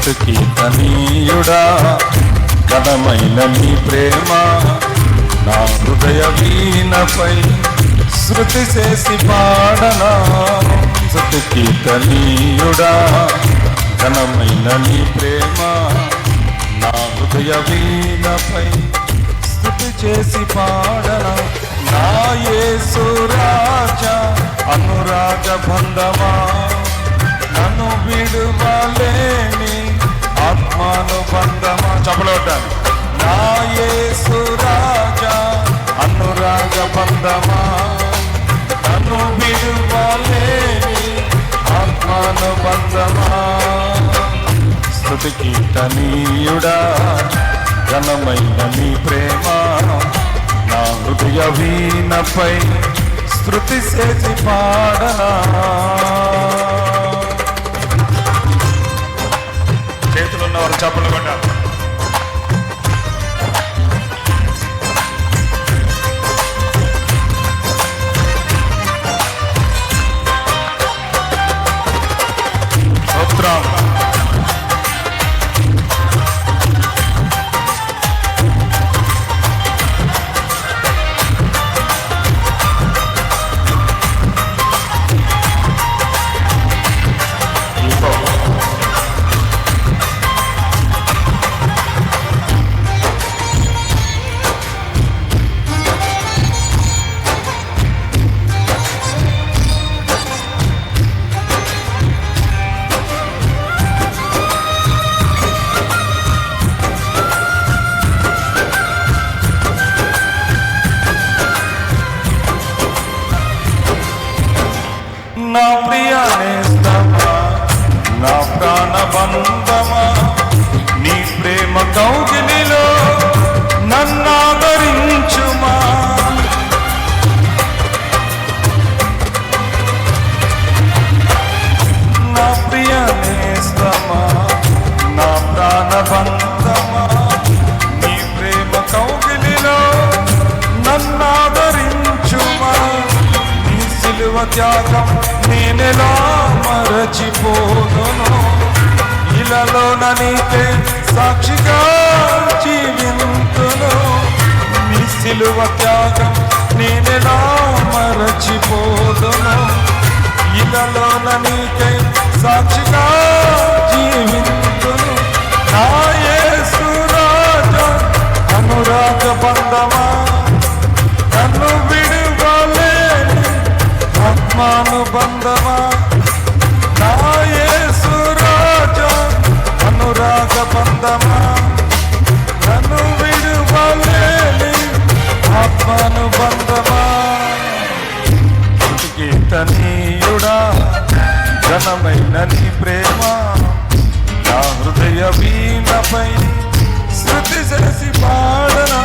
స్తుతికి తనీయుడా ఘనమైన నీ ప్రేమ నా హృదయ వీణపై శృతి చేసి పాడనా. స్తుతికి తనీయుడా ఘనమైన నీ ప్రేమ నా హృదయ వీణపై స్తుతి చేసి పాడనా. నా యేసు రాజా అనురాగ బంధమా నన్ను విడువలేని ఆత్మానుబంధమా. చెప్పలొద్దాను. నా యేసు రాజా అనురాగ బంధమా నన్ను విడువలేని ఆత్మానుబంధమా. స్తుతికి తనీయుడా ఘనమైన నీ ప్రేమ నా హృదయ వీణపై శృతి చేసి పాడనా. చేతులున్నవారు చప్పలు కొట్టారు. స్తోత్రం. నా ప్రియ నేస్తమా నా ప్రాణ బంధమా నీ ప్రేమ కౌగిలిలో నన్నాదరించుమా. నా ప్రియ నేస్తమా నా ప్రాణ బంధమా నీ ప్రేమ కౌగిలిలో నన్నాదరించుమా. నీ సిలువ త్యాగం నేనెలా మరచిపోదును. ఇలాలోన నీకే సాక్షిగా జీవింతును. నీ సిలువ త్యాగం నేనెలా మరచిపోదును. ఇలాలోన నీకే సాక్షిగా జీవింతును. నా యేసు రాజా అనురాగ బంధమా నన్ను విడువలేని ఆత్మానుబంధమా. నా యేసు రాజా అనురాగ బంధమా నన్ను విడువలేని ఆత్మానుబంధమా. స్తుతికి తనీయుడా ఘనమైన నీ ప్రేమ నా హృదయ వీణపై శృతి చేసి పాడనా.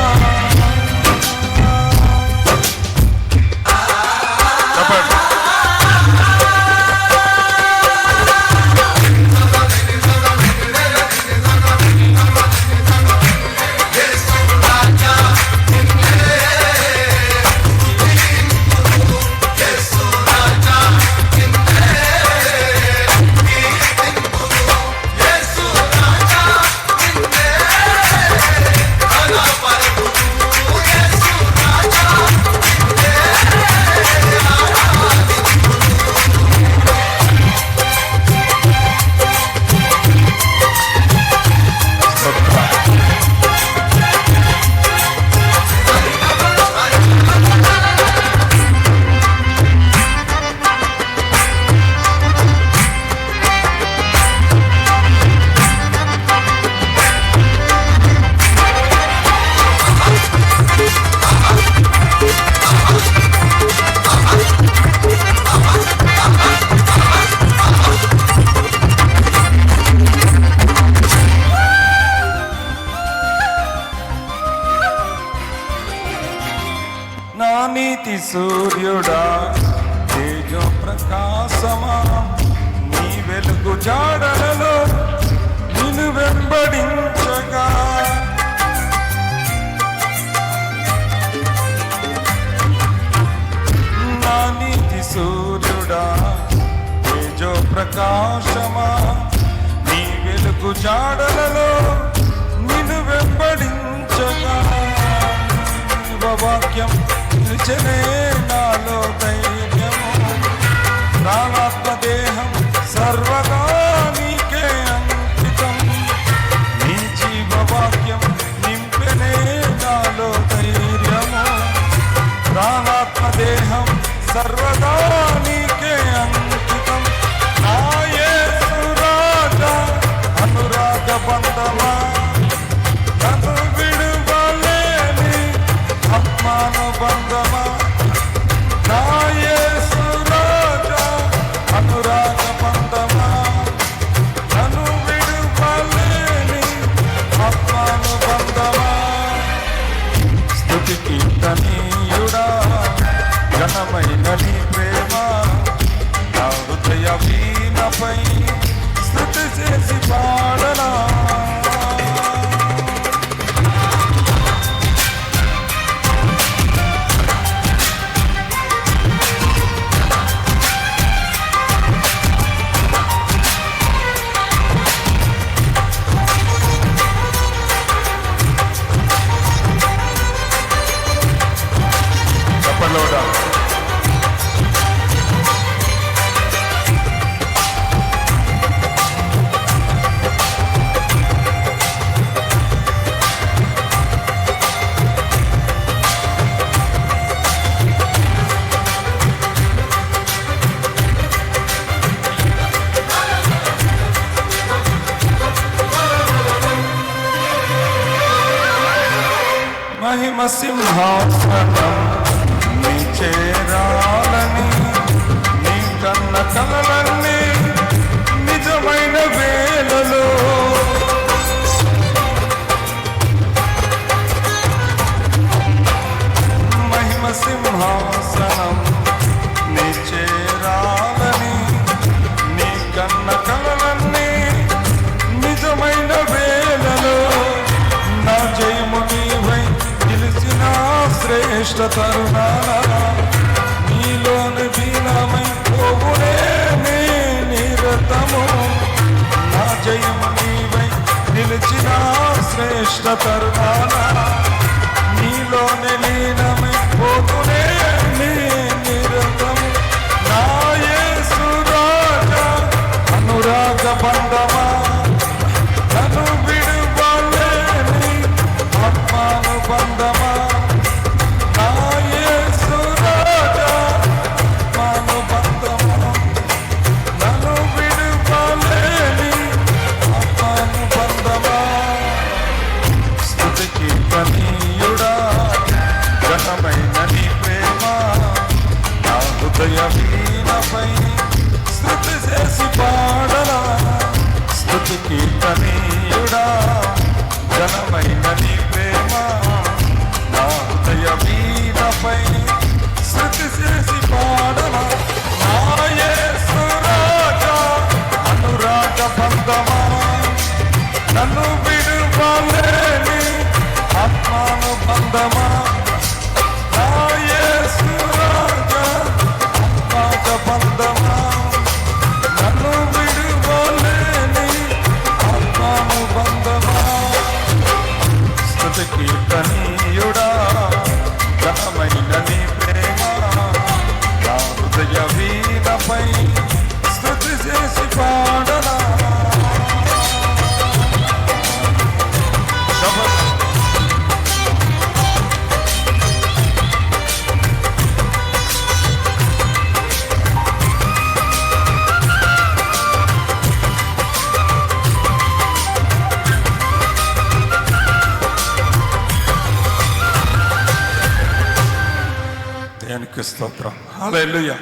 నీతి సూర్యుడా తేజో ప్రకాశమా నీ వెలుగు జాడలలో నిన్ను వెంబడించగా నా నీతి సూర్యుడా తేజో ప్రకాశమా నీ వెలుగు వెలుగు జాడలలో నిన్ను వెంబడించగా వాక్యం నిలిచెనే నాలో ధైర్యము ప్రాణాత్మ దేహం సర్వదా నీకే అంకితం నీ జీవవాక్యం నింపెనే నాలో ధైర్యము ప్రాణాత్మ దేహం సర్వదా నీకే అంకితం నా యేసు రాజా అనురాగ బంధమా నన్ను విడువలేని ఆత్మానుబంధమా నా యేసు రాజా అనురాగ బంధమా నన్ను విడువలేని ఆత్మానుబంధమా స్తుతి కీర్తనీయుడా ఘనమైన నీ ప్రేమ నా హృదయ వీణపై స్తుతి చేసి పాడనా చెప్పలోడా మహిమ సింహాసనం నీ చేరాలని నీ కన్న కలలన్నీ నిజమైన వేళలో మహిమ సింహాసనం నీ చేరాలని నీ కన్న కలలన్నీ నిజమైన వేళలో నా జయము నీవై నిలిచిన శ్రేష్ఠ తరుణాల నీలోని దీనమై పోవునే నీ నిరతము నా జయము నీవై నిలిచిన శ్రేష్ఠ తరుణాల నీలోని లీనమై పోవునే నీ నిరతము నా యేసు రాజా అనురాగ బంధమా నన్ను విడువలేని ఆత్మానుబంధమా నా యేసు రాజా ఆత్మానుబంధమా నన్ను విడువలేని ఆత్మానుబంధమా స్తుతి కీర్తనీయుడా ఘనమైన నీ ప్రేమ నా హృదయ వీణపై స్తుతి చేసి పాడనా స్తుతి కీర్తనీయుడా ఘనమైన నీ ప్రేమ నా హృదయ వీణపై స్తుతి చేసి పాడనా నా యేసు రాజా అనురాగ బంధమా నన్ను విడువలేని ఆత్మానుబంధమా నా యేసు రాజా అనురాగ బంధమా నన్ను విడువలేని ఆత్మానుబంధమా స్తుతి కీర్తనీయుడా ఘనమైన నీ ప్రేమ నా హృదయ వీణపై స్తుతి చేసి పాడనా దేవునికి స్తోత్రం హల్లెలూయా.